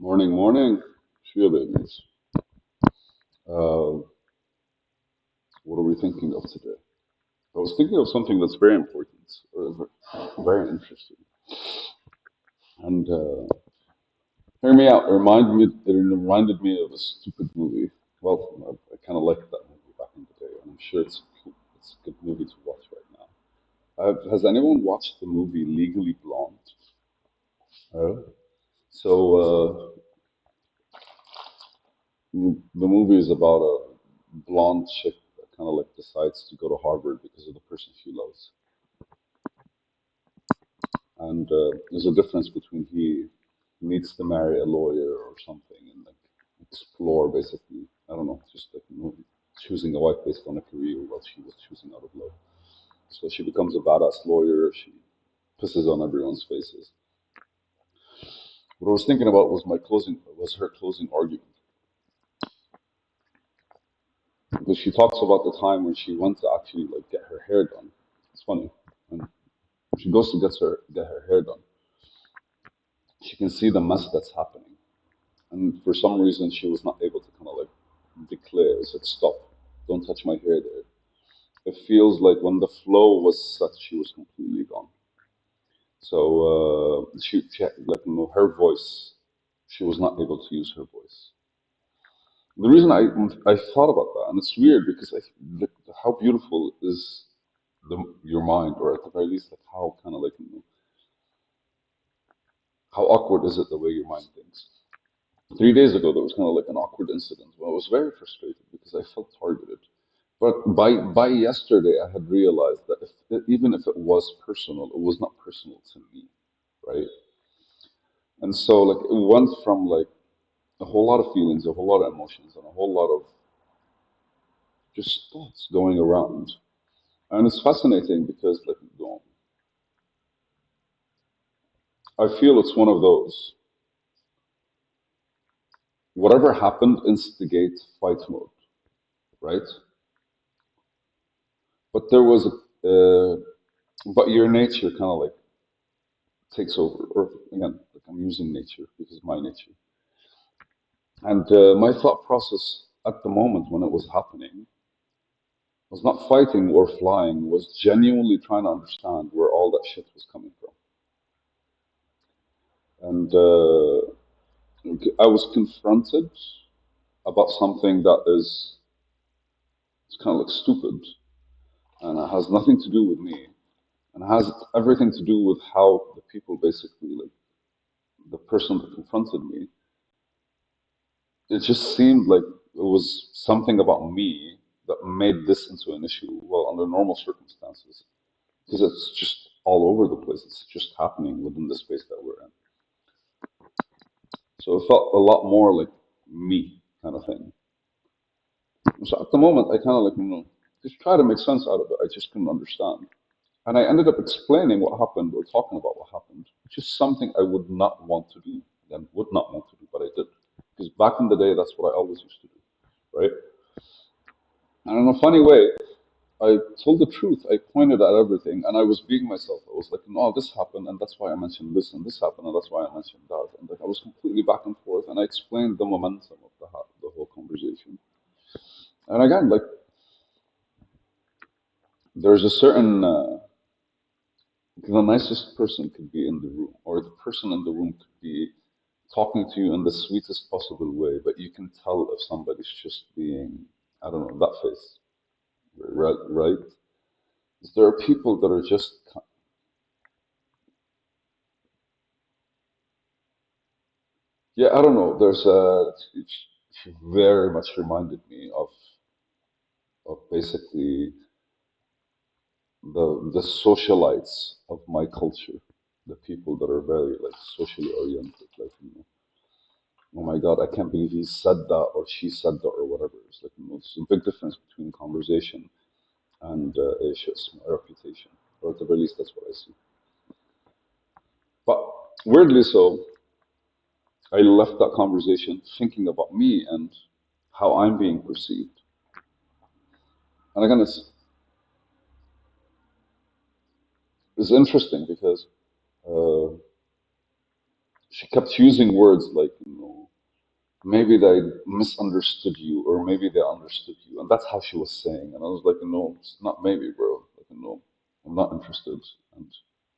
Morning, morning. Cheer babies. Uh, what are we thinking of today? I was thinking of something that's very important, very interesting. And hear me out. It reminded me of a stupid movie. Well, I kind of liked that movie back in the day, and I'm sure it's a good movie to watch right now. Has anyone watched the movie Legally Blonde? Uh, so the movie is about a blonde chick that kind of like decides to go to Harvard because of the person she loves. And there's a difference between he needs to marry a lawyer or something and like explore basically, I don't know, just like choosing a wife based on a career while she was choosing out of love. So she becomes a badass lawyer. She pisses on everyone's faces. What I was thinking about was her closing argument because she talks about the time when she went to actually like get her hair done. It's funny. And she goes to get her hair done. She can see the mess that's happening. And for some reason, she was not able to kind of like declare, said, stop, don't touch my hair there. It feels like when the flow was set, she was completely gone. So she had, like, her voice, she was not able to use her voice. The reason I thought about that, and it's weird because like, how beautiful is your mind, or at the very least, like how kind of like, how awkward is it the way your mind thinks? 3 days ago, there was kind of like an awkward incident where I was very frustrated because I felt targeted. But by yesterday, I had realized that even if it was personal, it was not personal to me, right? And so like it went from like a whole lot of feelings, a whole lot of emotions, and a whole lot of just thoughts going around. And it's fascinating because like I feel it's one of those whatever happened instigate fight mode, right? But there was but your nature kind of like takes over, or again, like I'm using nature because my nature. And my thought process at the moment when it was happening was not fighting or flying, was genuinely trying to understand where all that shit was coming from. And I was confronted about something that is it's kind of like stupid and it has nothing to do with me and has everything to do with how the people basically, like the person that confronted me, it just seemed like it was something about me that made this into an issue. Well, under normal circumstances, because it's just all over the place. It's just happening within the space that we're in. So it felt a lot more like me kind of thing. So at the moment, I kind of like, just try to make sense out of it. I just couldn't understand. And I ended up explaining what happened or talking about what happened, which is something I would not want to do and would not want to do, but I did. Because back in the day, that's what I always used to do, right? And in a funny way, I told the truth. I pointed at everything, and I was being myself. I was like, "No, this happened, and that's why I mentioned this, and this happened, and that's why I mentioned that." And like, I was completely back and forth, and I explained the momentum of the whole conversation. And again, like, there's a certain the nicest person could be in the room, or the person in the room could be talking to you in the sweetest possible way, but you can tell if somebody's just being, I don't know, that face, right? Right? There are people that are just yeah, I don't know. She very much reminded me of basically the socialites of my culture, the people that are very like socially oriented, like oh my God, I can't believe he said that or she said that or whatever. It's like it's a big difference between conversation and a reputation, or at the very least, that's what I see. But weirdly so, I left that conversation thinking about me and how I'm being perceived. And again, it's interesting because uh, she kept using words like, maybe they misunderstood you, or maybe they understood you, and that's how she was saying. And I was like, no, it's not maybe, bro. Like, no, I'm not interested. And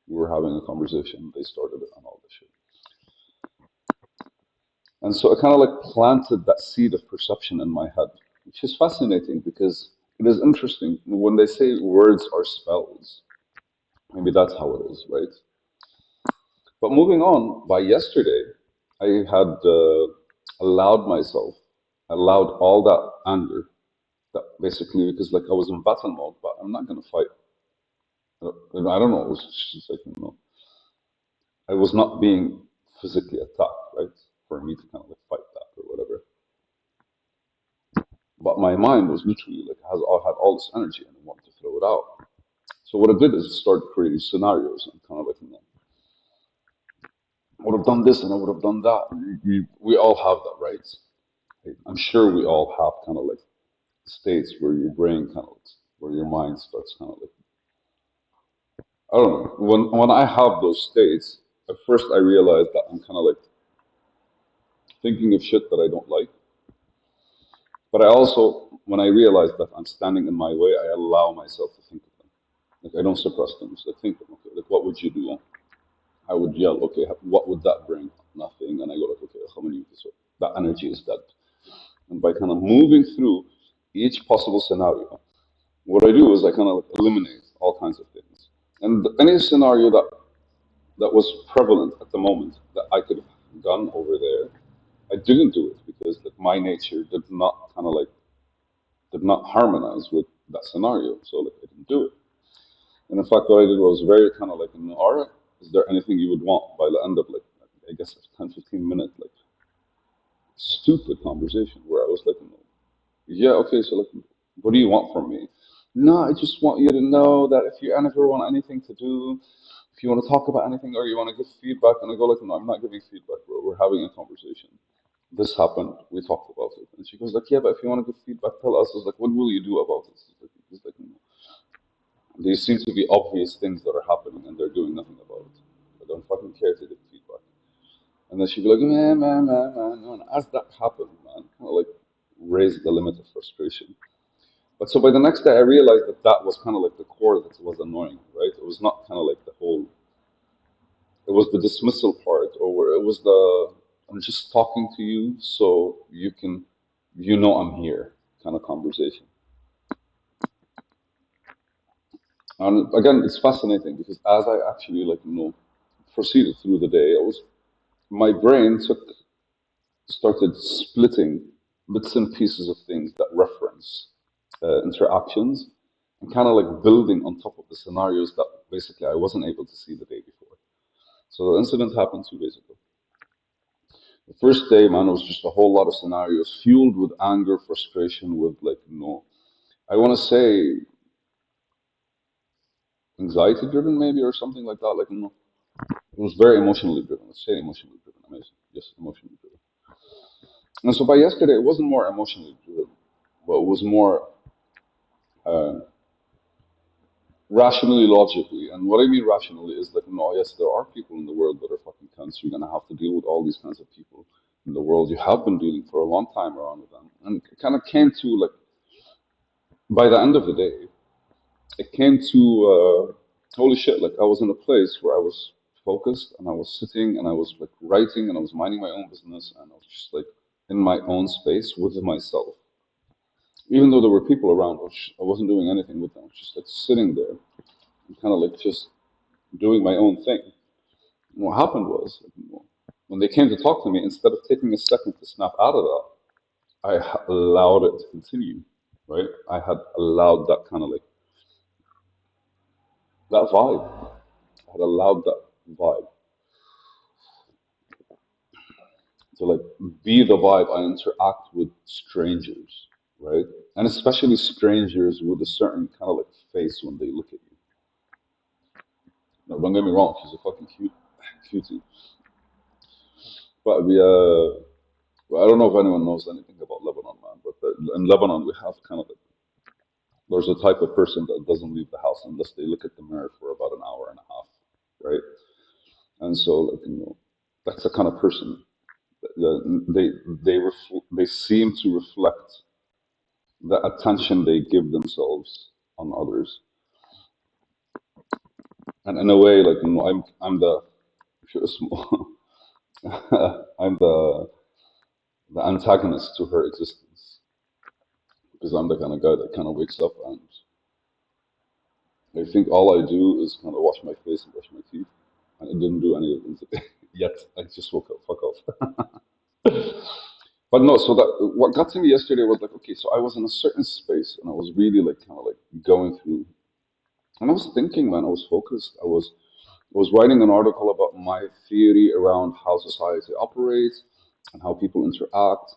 we were having a conversation. They started it and all this shit. And so it kind of like planted that seed of perception in my head, which is fascinating because it is interesting when they say words are spells. Maybe that's how it is, right? But moving on, by yesterday, I had allowed myself, allowed all that anger, that basically, because like I was in battle mode, but I'm not gonna fight. I don't know. It was just like, I was not being physically attacked, right? For me to kind of like fight that or whatever. But my mind was literally like had all this energy and I wanted to throw it out. So what I did is start creating scenarios and kind of like, I would have done this and I would have done that. We all have that, right? I'm sure we all have kind of like states where your brain kind of, where your mind starts kind of like, I don't know. When I have those states, at first I realize that I'm kind of like thinking of shit that I don't like. But I also, when I realize that I'm standing in my way, I allow myself to think of them. Like I don't suppress them. Just like think of them. Okay, like what would you do? I would yell. Okay, what would that bring? Nothing. And I go like, okay, how many? So that energy is dead. And by kind of moving through each possible scenario, what I do is I kind of like eliminate all kinds of things. And any scenario that was prevalent at the moment that I could have done over there, I didn't do it because like my nature did not kind of like did not harmonize with that scenario. So like I didn't do it. And in fact, what I did was very kind of like, all right, is there anything you would want by the end of like, I guess, a 10, 15 minute, like, stupid conversation where I was like, yeah, okay, so like, what do you want from me? No, I just want you to know that if you ever want anything to do, if you want to talk about anything or you want to give feedback, and I go like, no, I'm not giving feedback, bro. We're having a conversation. This happened. We talked about it, and she goes like, yeah, but if you want to give feedback, tell us. I was like, what will you do about it? He's like, there seem to be obvious things that are happening, and they're doing nothing about it. I don't fucking care to give feedback. And then she'd be like, man. And as that happened, man, kind of like raised the limit of frustration. But so by the next day, I realized that that was kind of like the core that was annoying, right? It was not kind of like the whole, it was the dismissal part, or it was the, I'm just talking to you so you can, I'm here kind of conversation. And again, it's fascinating because as I actually like, proceeded through the day, my brain started splitting bits and pieces of things that reference interactions and kind of like building on top of the scenarios that basically I wasn't able to see the day before. So the incident happened 2 days ago. The first day, man, it was just a whole lot of scenarios fueled with anger, frustration, with like, I want to say anxiety driven maybe or something like that. Like, it was very emotionally driven. Let's say emotionally driven. Amazing. Yes, emotionally driven. And so by yesterday, it wasn't more emotionally driven, but it was more uh, rationally, logically. And what I mean rationally is that, yes, there are people in the world that are fucking cunts. You're going to have to deal with all these kinds of people in the world. You have been dealing for a long time around with them. And it kind of came to, like, by the end of the day, it came to, holy shit, like, I was in a place where I was focused and I was sitting and I was, like, writing and I was minding my own business and I was just, like, in my own space with myself. Even though there were people around, which I wasn't doing anything with them. I was just, like, sitting there and kind of, like, just doing my own thing. And what happened was, when they came to talk to me, instead of taking a second to snap out of that, allowed it to continue, right? I had allowed that kind of like, that vibe. I had allowed that vibe to like be the vibe I interact with strangers, right? And especially strangers with a certain kind of like face when they look at you. No, don't get me wrong, she's a fucking cutie. But I don't know if anyone knows anything about Lebanon, man. But in Lebanon, we have kind of there's a type of person that doesn't leave the house unless they look at the mirror for about an hour and a half, right? And so, like, That's the kind of person. They seem to reflect the attention they give themselves on others, and in a way, like I'm the I'm the antagonist to her existence because I'm the kind of guy that kind of wakes up and I think all I do is kind of wash my face and brush my teeth, and I didn't do any of them today yet. I just woke up. Fuck off. But no, so that what got to me yesterday was like, okay, so I was in a certain space and I was really like kind of like going through, and I was thinking, man, I was focused. I was writing an article about my theory around how society operates and how people interact.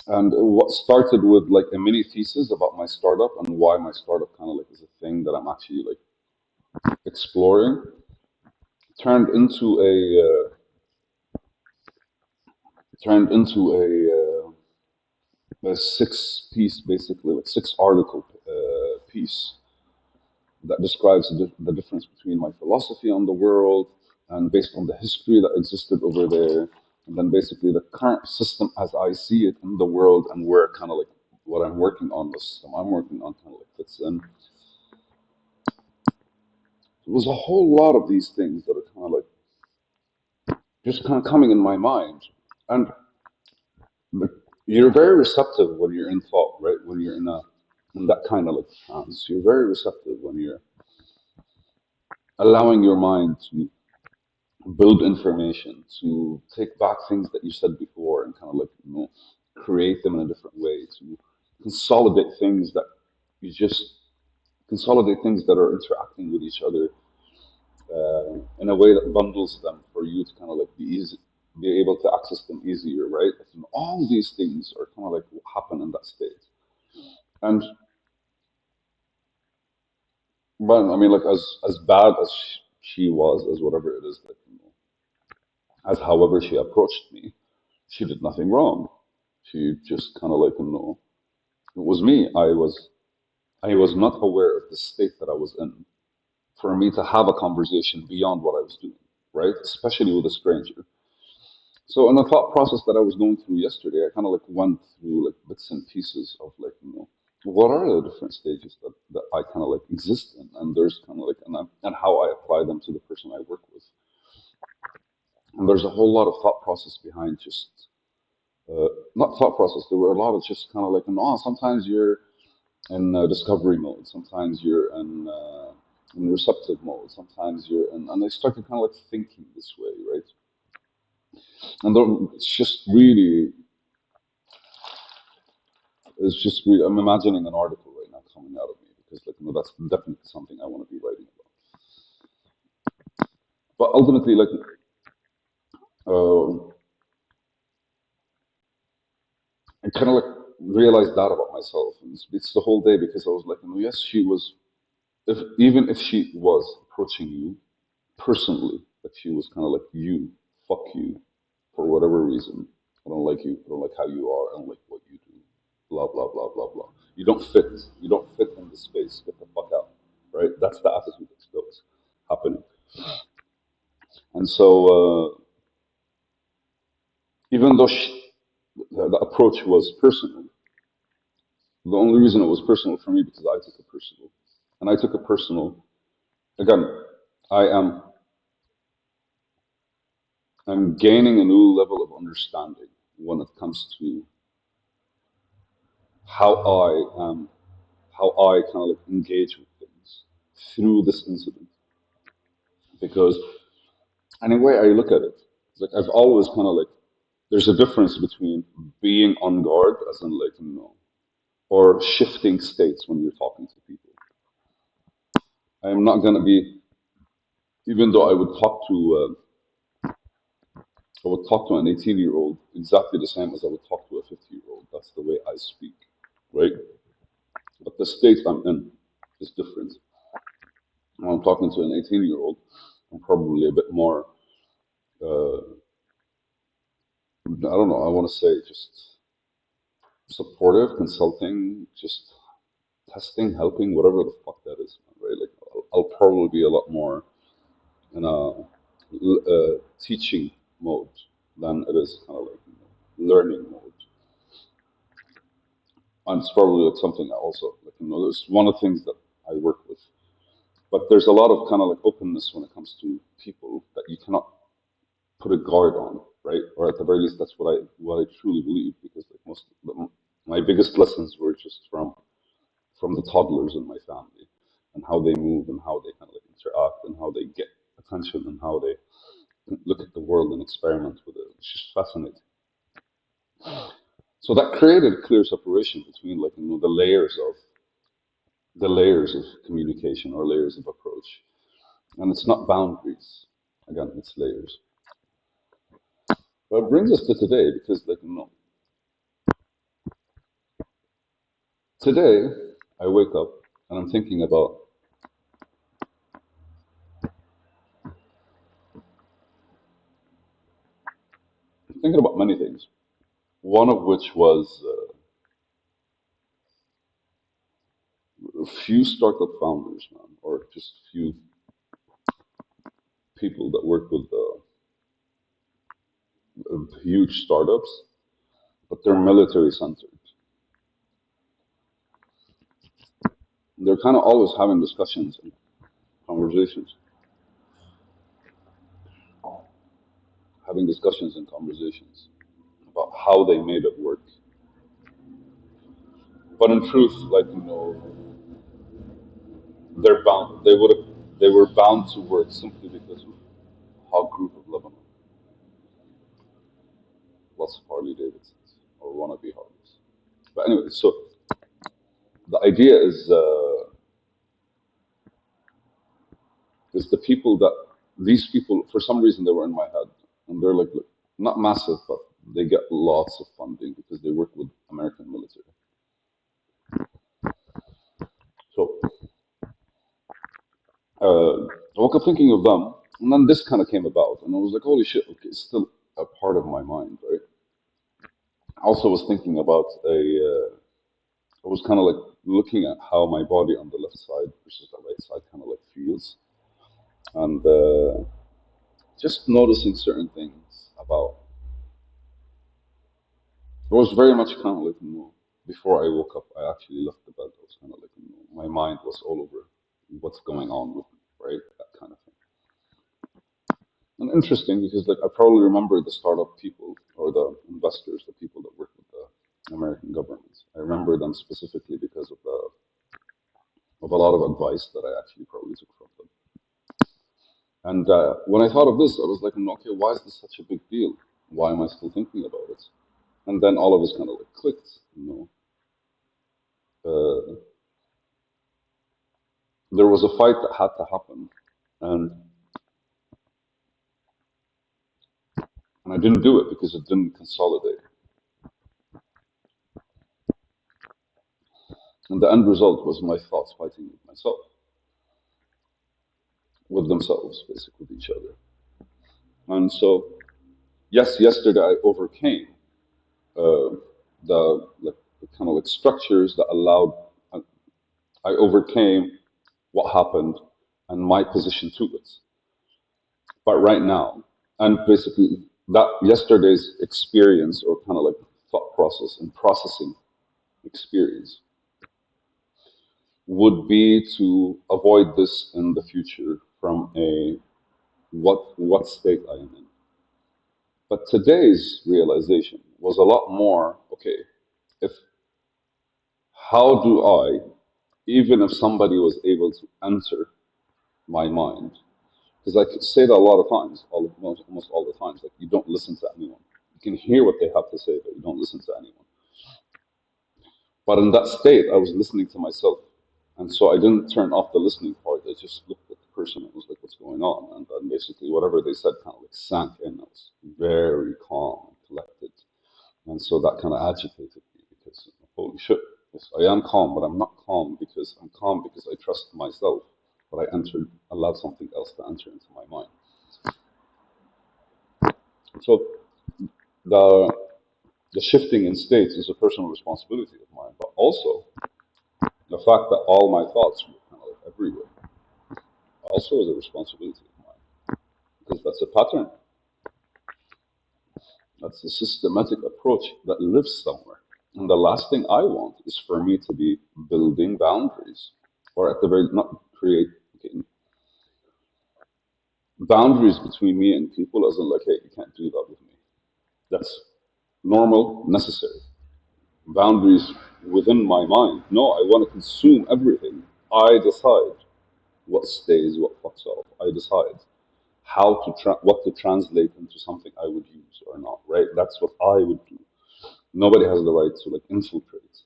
And what started with like a mini thesis about my startup and why my startup kind of like is a thing that I'm actually like exploring turned into a six piece, basically like six article piece that describes the difference between my philosophy on the world and based on the history that existed over there, and then basically the current system as I see it in the world and where kind of like what I'm working on, the system I'm working on kind of like fits in. There was a whole lot of these things that are kind of like just kind of coming in my mind. And like, you're very receptive when you're in thought, right? When you're in that kind of like trance, you're very receptive when you're allowing your mind to build information, to take back things that you said before and kind of like, create them in a different way, to consolidate things that you just consolidate things that are interacting with each other in a way that bundles them for you to kind of like be able to access them easier, right? And all these things are kind of like happen in that state. And but I mean, like as bad as she was, as whatever it is that as however she approached me, she did nothing wrong. She just kind of like it was me. I was not aware of the state that I was in for me to have a conversation beyond what I was doing, right? Especially with a stranger. So in the thought process that I was going through yesterday, I kind of like went through like bits and pieces of like, what are the different stages that I kind of like exist in, and there's kind of like and how I apply them to the person I work with. And there's a whole lot of thought process behind just not thought process. There were a lot of just kind of like, sometimes you're in discovery mode, sometimes you're in receptive mode, sometimes you're in, and I started kind of like thinking this way, right? And then it's just really, I'm imagining an article right now coming out of me because like, that's definitely something I want to be writing about. But ultimately, like, uh, I kind of like realized that about myself, and it's the whole day because I was like, yes, she was. If even if she was approaching you personally, that she was kind of like you, fuck you, for whatever reason. I don't like you. I don't like how you are. I don't like what you do. Blah blah blah blah blah. You don't fit. You don't fit in the space. Get the fuck out. Right? That's the attitude that's happening. And so, even though the approach was personal, the only reason it was personal for me because I took it personal, and I took it personal. Again, I am I'm gaining a new level of understanding when it comes to how how I kind of like engage with things through this incident. Because anyway, I look at it, it's like I've always kind of like there's a difference between being on guard, as in like or shifting states when you're talking to people. I am not gonna be, even though I would talk to an 18-year-old exactly the same as I would talk to a 50-year-old. That's the way I speak, right? But the state I'm in is different. When I'm talking to an 18-year-old, I'm probably a bit more, I don't know, I want to say just supportive, consulting, just testing, helping, whatever the fuck that is, right? Like, I'll probably be a lot more in a teaching. mode than it is kind of like learning mode. And it's probably like something I also like, it's one of the things that I work with. But there's a lot of kind of like openness when it comes to people that you cannot put a guard on, right? Or at the very least, that's what I truly believe, because like my biggest lessons were just from the toddlers in my family, and how they move and how they kind of like interact and how they get attention and how they look at the world and experiment with it. It's just fascinating. So that created a clear separation between like the layers of communication or layers of approach, and it's not boundaries. Again, it's layers. But it brings us to today, because like today I wake up and I'm thinking about many things. One of which was a few startup founders, man, or just a few people that work with huge startups, but they're military centered. They're kind of always having discussions and conversations, about how they made it work. But in truth, like they're bound. They were bound to work simply because of how group of Lebanon, lots of Harley Davidsons or wannabe Harleys. But anyway, so the idea is the people that these people, for some reason, they were in my head, and they're like not massive, but they get lots of funding because they work with American military. So I woke up thinking of them, and then this kind of came about, and I was like, holy shit, okay, it's still a part of my mind, right? I also was thinking about I was kind of like looking at how my body on the left side versus the right side kind of like feels, and just noticing certain things about. It was very much kind of like, before I woke up, I actually left the bed. I was kind of like, my mind was all over what's going on with me, right? That kind of thing. And interesting, because like I probably remember the startup people or the investors, the people that work with the American government. I remember them specifically because of a lot of advice that I actually probably took from them. And when I thought of this, I was like, okay, why is this such a big deal? Why am I still thinking about it? And then all of us kind of like clicked. There was a fight that had to happen, and I didn't do it because it didn't consolidate. And the end result was my thoughts fighting with myself, with themselves, basically, with each other. And so, yes, yesterday I overcame uh, the kind of like structures that allowed. uh, I overcame what happened and my position to it. But right now, and basically that yesterday's experience or kind of like thought process and processing experience would be to avoid this in the future from a what state I am in. But today's realization was a lot more, okay, if how do I, even if somebody was able to enter my mind, because I could say that a lot of times, almost all the times, like you don't listen to anyone. You can hear what they have to say, but you don't listen to anyone. But in that state, I was listening to myself. And so I didn't turn off the listening part. I just looked at the person and was like, what's going on? And then basically whatever they said kind of like sank in. I was very calm and collected. And so that kind of agitated me because, holy shit, yes, I am calm, but I'm not calm because I'm calm because I trust myself. But allowed something else to enter into my mind. So the the shifting in states is a personal responsibility of mine, but also the fact that all my thoughts were kind of like everywhere also is a responsibility of mine because that's a pattern. That's a systematic approach that lives somewhere. And the last thing I want is for me to be building boundaries, or at the very not create okay, boundaries between me and people, as in like, hey, you can't do that with me. That's normal, necessary. Boundaries within my mind. No, I want to consume everything. I decide what stays, what fucks off. I decide what to translate into something I would use or not. Right? That's what I would do. Nobody has the right to like infiltrate,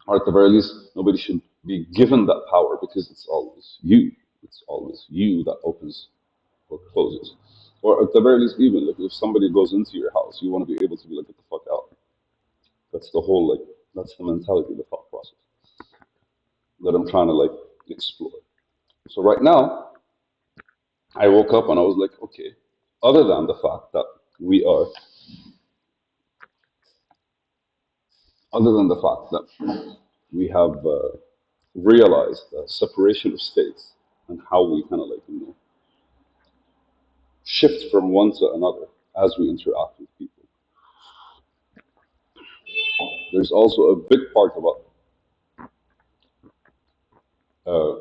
or at the very least, nobody should be given that power because it's always you. It's always you that opens or closes. Or at the very least, even like if somebody goes into your house, you want to be able to be like, get the fuck out. That's the whole like that's the mentality, the thought process that I'm trying to like explore. So right now, I woke up and I was like, okay, other than the fact that we are, other than the fact that we have realized the separation of states and how we kind of like shift from one to another as we interact with people. There's also a big part about uh,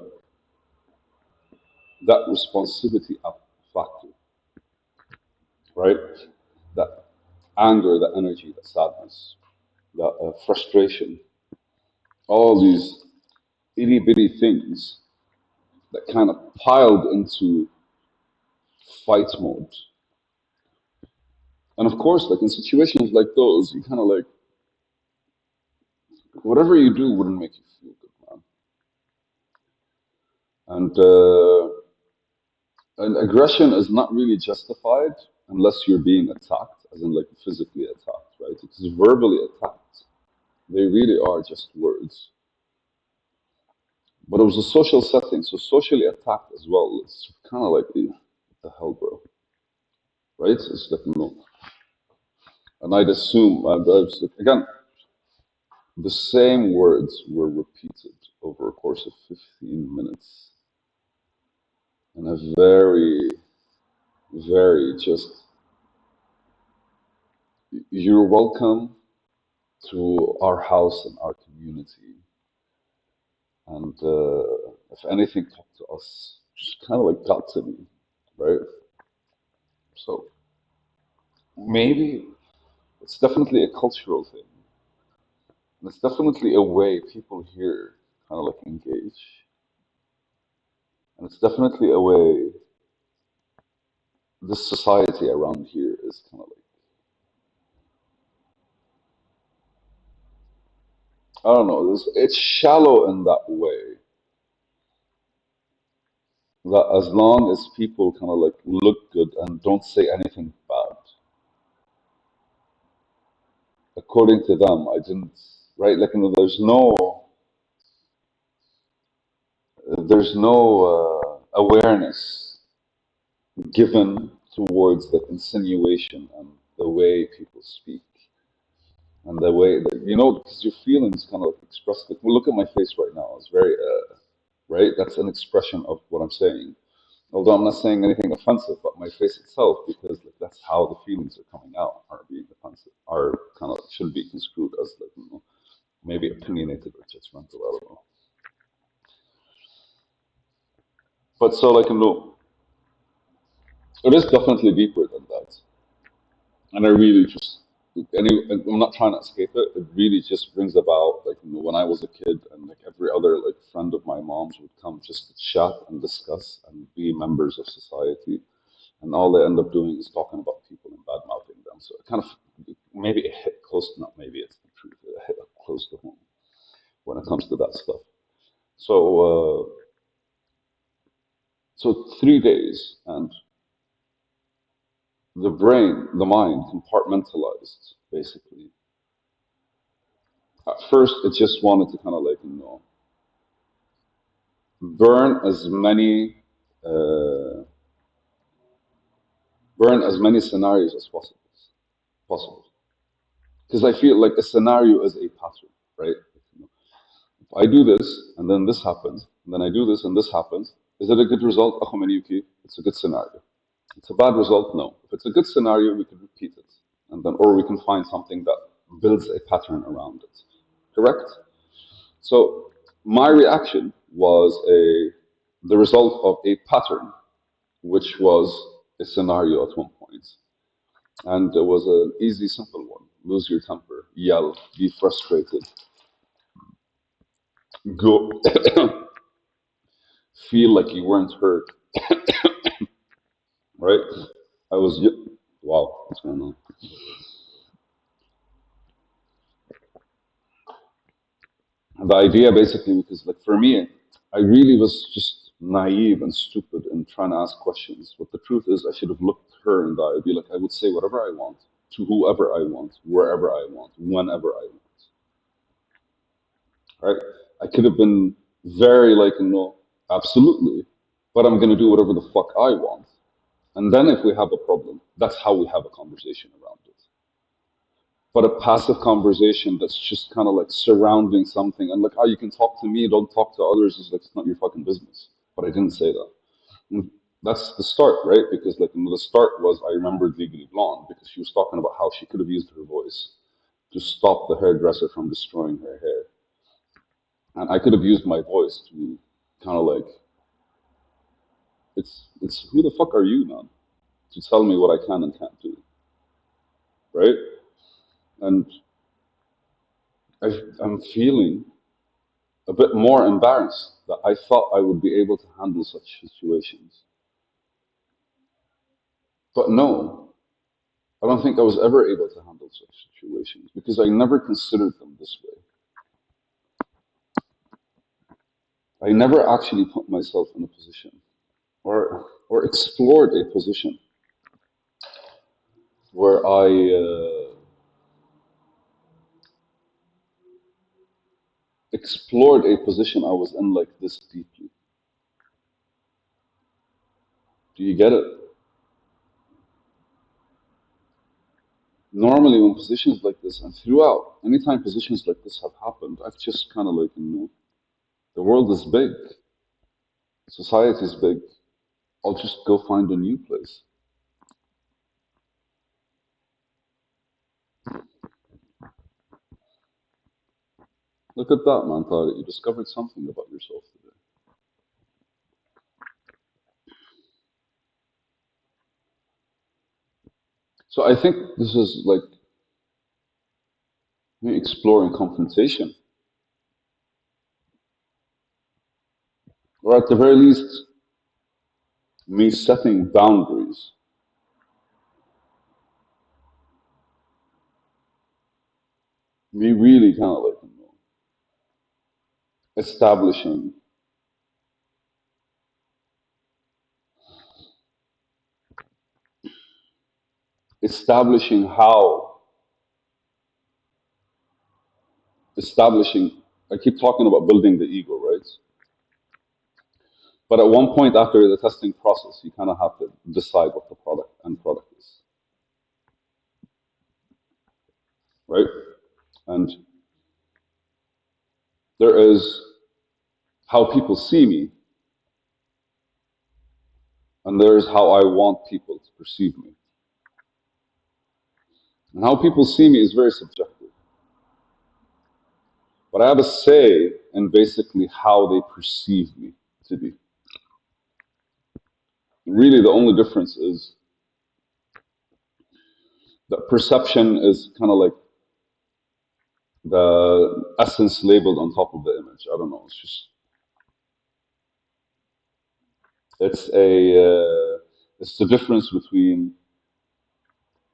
that responsibility factor, right? That anger, that energy, that sadness, that frustration, all these itty bitty things that kind of piled into fight mode. And of course, like in situations like those, you kind of like, whatever you do wouldn't make you feel good, man. And aggression is not really justified unless you're being attacked, as in like physically attacked, right? It's verbally attacked. They really are just words. But it was a social setting, so socially attacked as well. It's kind of like, what the hell, bro? Right? It's like, no. And I'd assume, again, the same words were repeated over a course of 15 minutes in a very, very just, you're welcome to our house and our community. And if anything talked to us, just kind of like got to me, right? So maybe it's definitely a cultural thing. And it's definitely a way people here kind of like engage. And it's definitely a way this society around here is kind of like, I don't know, it's shallow in that way. That as long as people kind of like look good and don't say anything bad, according to them, I didn't, right? Like, there's no awareness given towards the insinuation and the way people speak and the way that because your feelings kind of like express. Like, well, look at my face right now. It's very right. That's an expression of what I'm saying. Although I'm not saying anything offensive, but my face itself, because like that's how the feelings are coming out, are being offensive, are kind of should be construed as like maybe opinionated or judgmental. I don't know. But so like it is definitely deeper than that. And I really just, I'm not trying to escape it. It really just brings about like when I was a kid, and like every other like friend of my mom's would come just to chat and discuss and be members of society, and all they end up doing is talking about people and bad mouthing them. So it kind of maybe it hit close, not maybe it's the truth. It hit close to home when it comes to that stuff. So 3 days, and the mind compartmentalized basically. At first, it just wanted to kind of like burn as many uh, burn as many scenarios as possible. Possible, because I feel like a scenario is a pattern, right? If I do this and then this happens, and then I do this and this happens, is it a good result? It's a good scenario. It's a bad result. No. If it's a good scenario, we could repeat it. and then, or we can find something that builds a pattern around it. Correct? So my reaction was the result of a pattern, which was a scenario at one point. And it was an easy, simple one. Lose your temper, yell, be frustrated, go, feel like you weren't heard, right? I was, wow, what's going on? The idea basically, because like for me, I really was just naive and stupid in trying to ask questions. But the truth is, I should have looked her in the eye. I'd be like, I would say whatever I want to whoever I want, wherever I want, whenever I want. Right? I could have been very like, absolutely, but I'm gonna do whatever the fuck I want. And then if we have a problem, that's how we have a conversation around it. But a passive conversation that's just kind of like surrounding something and like, oh, you can talk to me, don't talk to others, is like, it's not your fucking business. But I didn't say that. And that's the start, right? Because like the start was I remembered Legally Blonde because she was talking about how she could have used her voice to stop the hairdresser from destroying her hair. And I could have used my voice to kind of like, it's who the fuck are you, man, to tell me what I can and can't do, right? And I'm feeling a bit more embarrassed that I thought I would be able to handle such situations. But no, I don't think I was ever able to handle such situations because I never considered them this way. I never actually put myself in a position or explored a position where I explored a position I was in like this deeply. Do you get it? Normally, when positions like this, and throughout, anytime positions like this have happened, I've just kind of like, the world is big, society is big. I'll just go find a new place. Look at that, man, Tariq. You discovered something about yourself today. So I think this is like me exploring confrontation, or at the very least, me setting boundaries, me really kind of like establishing, establishing how, establishing. I keep talking about building the ego, right? But at one point after the testing process, you kind of have to decide what the product is, right? And there is how people see me, and there is how I want people to perceive me. And how people see me is very subjective. But I have a say in basically how they perceive me to be. Really, the only difference is that perception is kind of like the essence labeled on top of the image. I don't know. It's it's the difference between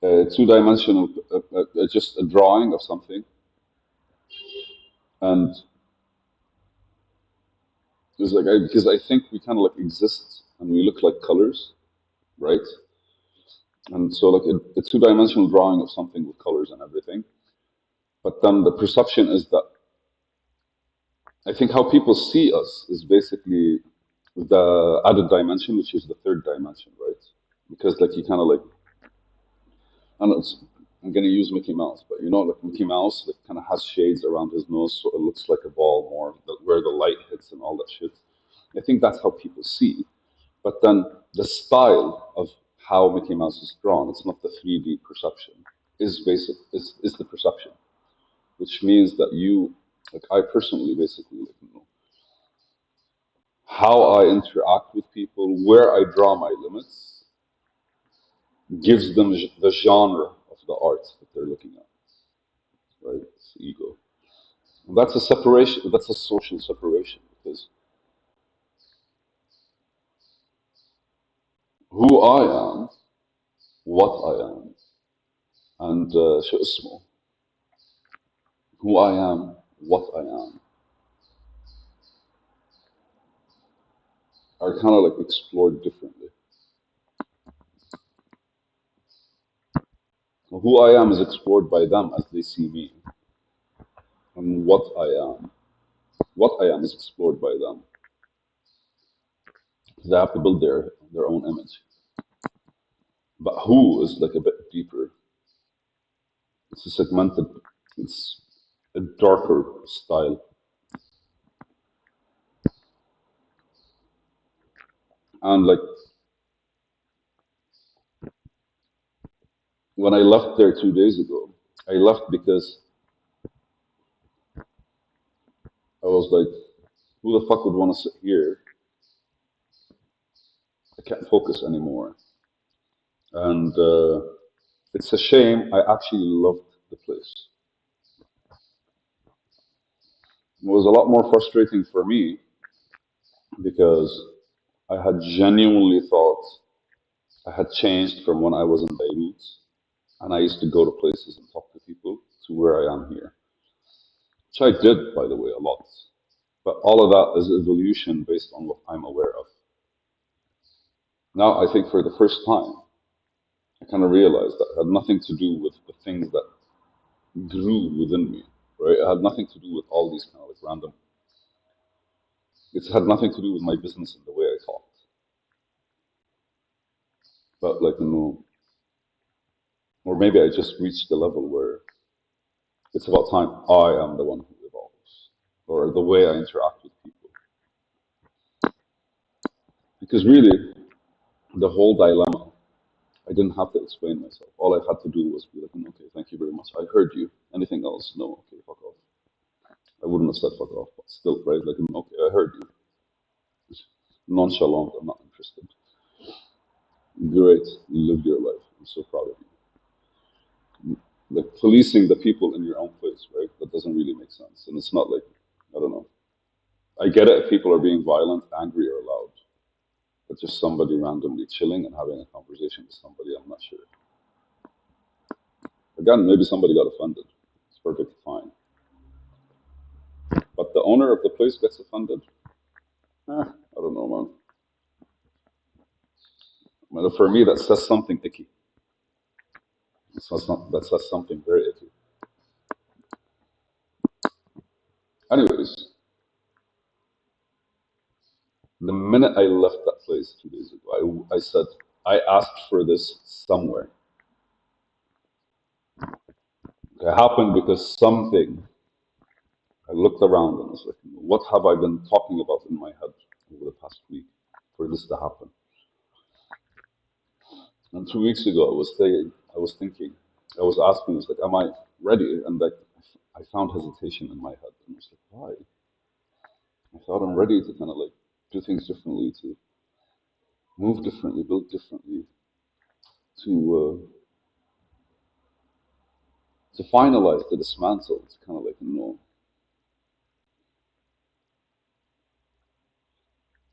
two-dimensional, just a drawing of something, and it's like because I think we kind of like exist and we look like colors, right? And so like a two-dimensional drawing of something with colors and everything. But then the perception is that I think how people see us is basically the added dimension, which is the third dimension, right? Because like you kind of like, I don't know, I'm gonna use Mickey Mouse, but like Mickey Mouse like kind of has shades around his nose, so it looks like a ball more, where the light hits and all that shit. I think that's how people see. But then the style of how Mickey Mouse is drawn, it's not the 3D perception. is basic is the perception, which means that you, like I personally, basically, like, how I interact with people, where I draw my limits, gives them the genre of the art that they're looking at, right? It's ego. And that's a separation. That's a social separation because who I am, what I am, and شو اسمه, who I am, what I am, are kind of like explored differently. Who I am is explored by them as they see me, and what I am is explored by them. They have to build their own image. But who is like a bit deeper. It's a segmented. It's a darker style. And like when I left there 2 days ago, I left because I was like, who the fuck would want to sit here? I can't focus anymore. And it's a shame. I actually loved the place. It was a lot more frustrating for me because I had genuinely thought I had changed from when I was in Beirut and I used to go to places and talk to people to where I am here, which I did, by the way, a lot. But all of that is evolution based on what I'm aware of. Now, I think for the first time, I kind of realized that it had nothing to do with the things that grew within me, right? It had nothing to do with all these kind of like random. It had nothing to do with my business and the way I talked. But like, or maybe I just reached the level where it's about time I am the one who evolves, or the way I interact with people. Because really, the whole dilemma, I didn't have to explain myself. All I had to do was be like, okay, thank you very much. I heard you. Anything else? No, okay, fuck off. I wouldn't have said fuck off, but still, right? Like, okay, I heard you. Just nonchalant, I'm not interested. Great, you lived your life. I'm so proud of you. Like policing the people in your own place, right? That doesn't really make sense. And it's not like, I don't know. I get it if people are being violent, angry, or loud. But just somebody randomly chilling and having a conversation with somebody, I'm not sure. Again, maybe somebody got offended. It's perfectly fine. But the owner of the place gets offended. I don't know, man. Well, for me, that says something icky. That says something very icky. Anyways, the minute I left that place 2 days ago, I said, I asked for this somewhere. It happened because something, I looked around and I was like, what have I been talking about in my head over the past week for this to happen? And 2 weeks ago, I was thinking, I was asking, I was like, am I ready? And like, I found hesitation in my head. And I was like, why? I thought I'm ready to kind of like do things differently, to move differently, build differently, to finalize, to dismantle. It's kind of like,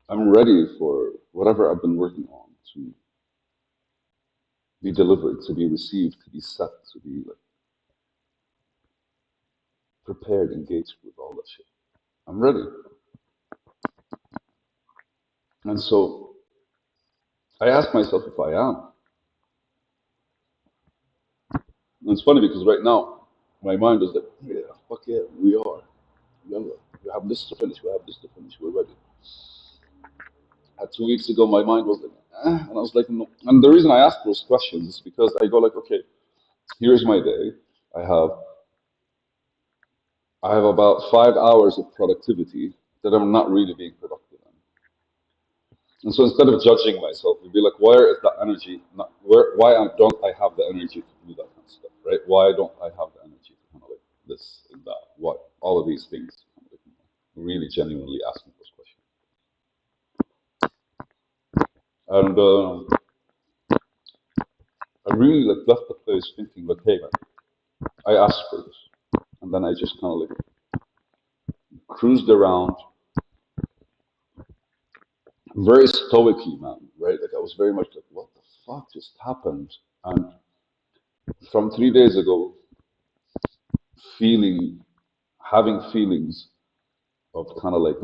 I'm ready for whatever I've been working on to be delivered, to be received, to be set, to be like prepared, engaged with all that shit. I'm ready. And so I asked myself if I am. And it's funny because right now, my mind is like, yeah, fuck yeah, we are. Remember, we have this to finish, we have this to finish, we're ready. 2 weeks ago, my mind was like, and I was like, no. And the reason I ask those questions is because I go like, okay, here's my day. I have I have about 5 hours of productivity that I'm not really being productive in. And so instead of judging myself, you'd be like, where is that energy? Not, why don't I have the energy to do that kind of stuff? right? Why don't I have the energy to kind of like this and that? What all of these things? Like, really genuinely asking those questions. And I really like left the place thinking like, hey man, I asked for this, and then I just kind of like cruised around, very stoically, man. Right? Like I was very much like, what the fuck just happened? And from 3 days ago, feeling, having feelings of kind of like,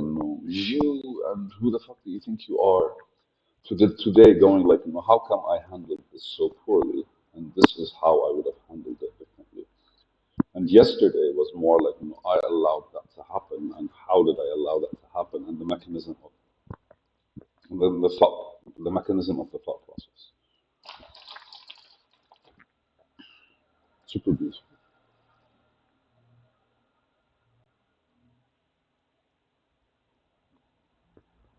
you and who the fuck do you think you are? To the today going like, how come I handled this so poorly? And this is how I would have handled it differently. And yesterday was more like, I allowed that to happen, and how did I allow that to happen, and the mechanism of the thought, the mechanism of the thought process. Super beautiful.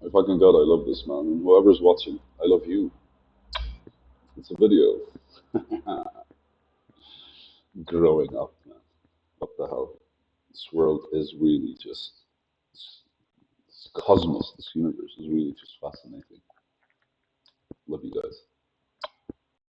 I fucking God, I love this, man. And whoever's watching, I love you. It's a video. Growing up, man. What the hell? This world is really just, this cosmos, this universe is really just fascinating. Love you guys.